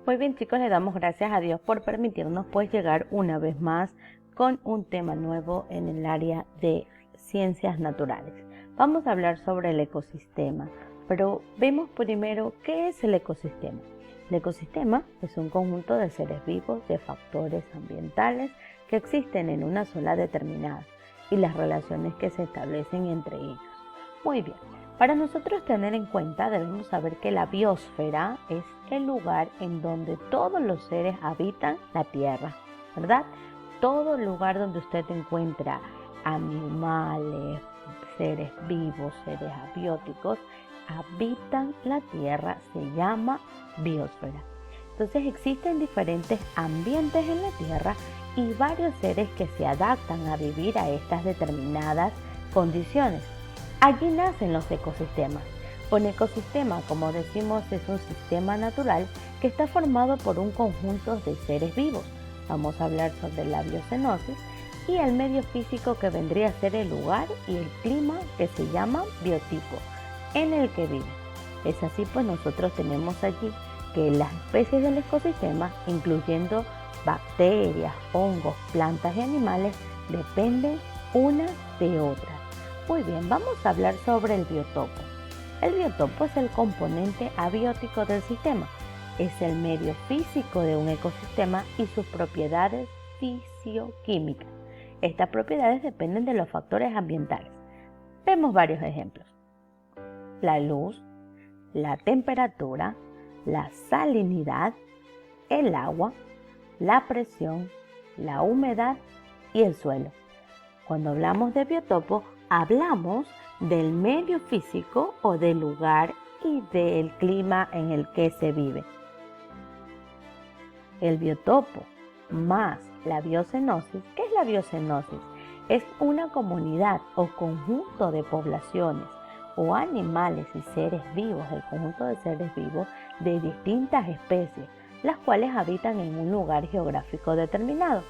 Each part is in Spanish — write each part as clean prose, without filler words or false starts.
Muy bien, chicos, le damos gracias a Dios por permitirnos pues llegar una vez más con un tema nuevo en el área de ciencias naturales. Vamos a hablar sobre el ecosistema, pero vemos primero qué es el ecosistema. El ecosistema es un conjunto de seres vivos, de factores ambientales que existen en una zona determinada y las relaciones que se establecen entre ellos. Muy bien. Para nosotros tener en cuenta, debemos saber que la biosfera es el lugar en donde todos los seres habitan la Tierra, ¿verdad? Todo lugar donde usted encuentra animales, seres vivos, seres abióticos, habitan la Tierra, se llama biosfera. Entonces existen diferentes ambientes en la Tierra y varios seres que se adaptan a vivir a estas determinadas condiciones. Allí nacen los ecosistemas. Un ecosistema, como decimos, es un sistema natural que está formado por un conjunto de seres vivos. Vamos a hablar sobre la biocenosis y el medio físico que vendría a ser el lugar y el clima que se llama biotipo en el que vive. Es así, pues nosotros tenemos allí que las especies del ecosistema, incluyendo bacterias, hongos, plantas y animales, dependen unas de otras. Muy bien, vamos a hablar sobre el biotopo. El biotopo es el componente abiótico del sistema. Es el medio físico de un ecosistema y sus propiedades fisioquímicas. Estas propiedades dependen de los factores ambientales. Vemos varios ejemplos. La luz, la temperatura, la salinidad, el agua, la presión, la humedad y el suelo. Cuando hablamos de biotopo, hablamos del medio físico o del lugar y del clima en el que se vive. El biotopo más la biocenosis. ¿Qué es la biocenosis? Es una comunidad o conjunto de poblaciones o animales y seres vivos, el conjunto de seres vivos de distintas especies, las cuales habitan en un lugar geográfico determinado,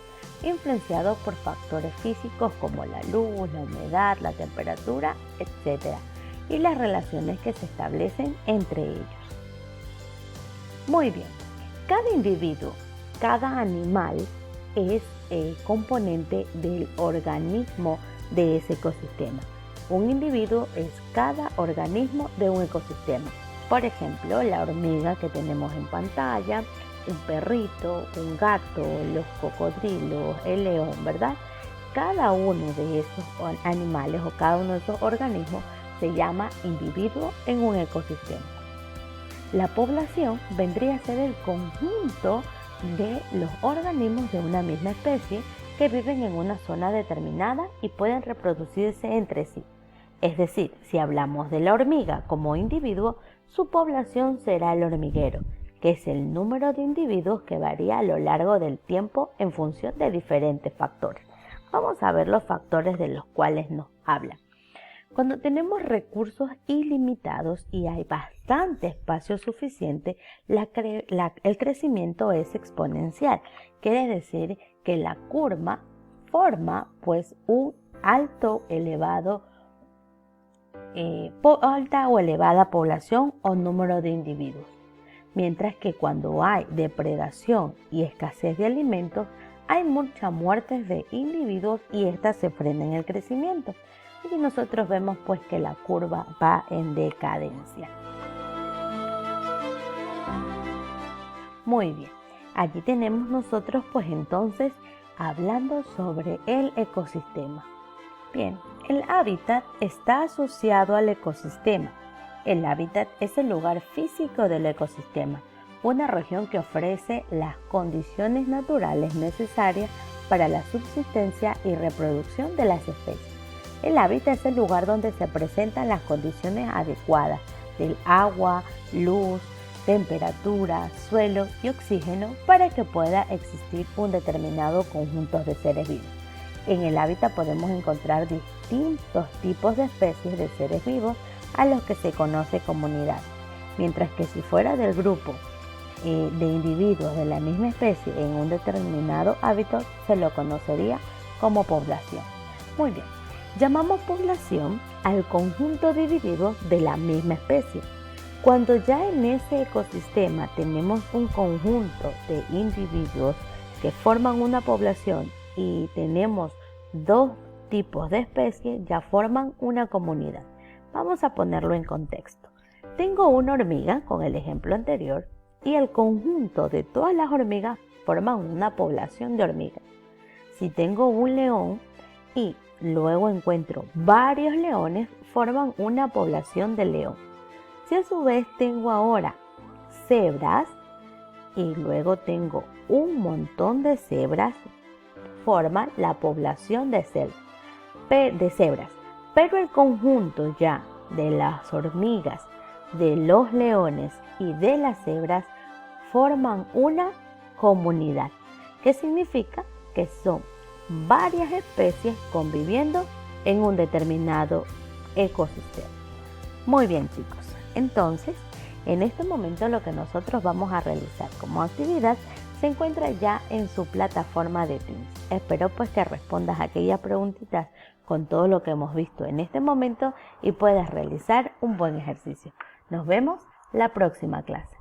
influenciado por factores físicos como la luz, la humedad, la temperatura, etc. y las relaciones que se establecen entre ellos. Muy bien, cada individuo, cada animal es componente del organismo de ese ecosistema. Un individuo es cada organismo de un ecosistema. Por ejemplo, la hormiga que tenemos en pantalla, un perrito, un gato, los cocodrilos, el león, ¿verdad? Cada uno de esos animales o cada uno de esos organismos se llama individuo en un ecosistema. La población vendría a ser el conjunto de los organismos de una misma especie que viven en una zona determinada y pueden reproducirse entre sí. Es decir, si hablamos de la hormiga como individuo, su población será el hormiguero, que es el número de individuos que varía a lo largo del tiempo en función de diferentes factores. Vamos a ver los factores de los cuales nos hablan. Cuando tenemos recursos ilimitados y hay bastante espacio suficiente, el crecimiento es exponencial. Quiere decir que la curva forma pues un alta o elevada población o número de individuos. Mientras que cuando hay depredación y escasez de alimentos, hay muchas muertes de individuos y éstas se frenan el crecimiento. Y nosotros vemos pues que la curva va en decadencia. Muy bien, allí tenemos nosotros pues entonces hablando sobre el ecosistema. Bien, el hábitat está asociado al ecosistema. El hábitat es el lugar físico del ecosistema, una región que ofrece las condiciones naturales necesarias para la subsistencia y reproducción de las especies. El hábitat es el lugar donde se presentan las condiciones adecuadas del agua, luz, temperatura, suelo y oxígeno para que pueda existir un determinado conjunto de seres vivos. En el hábitat podemos encontrar distintos tipos de especies de seres vivos a los que se conoce comunidad, mientras que si fuera del grupo de individuos de la misma especie en un determinado hábitat se lo conocería como población. Muy bien, llamamos población al conjunto de individuos de la misma especie. Cuando ya en ese ecosistema tenemos un conjunto de individuos que forman una población y tenemos dos tipos de especies, ya forman una comunidad. Vamos a ponerlo en contexto. Tengo una hormiga, con el ejemplo anterior, y el conjunto de todas las hormigas forman una población de hormigas. Si tengo un león y luego encuentro varios leones, forman una población de león. Si a su vez tengo ahora cebras y luego tengo un montón de cebras, forman la población de cebras. Pero el conjunto ya de las hormigas, de los leones y de las cebras forman una comunidad, que significa que son varias especies conviviendo en un determinado ecosistema. Muy bien, chicos. Entonces, en este momento lo que nosotros vamos a realizar como actividad se encuentra ya en su plataforma de Teams. Espero pues que respondas aquellas preguntitas con todo lo que hemos visto en este momento y puedas realizar un buen ejercicio. Nos vemos la próxima clase.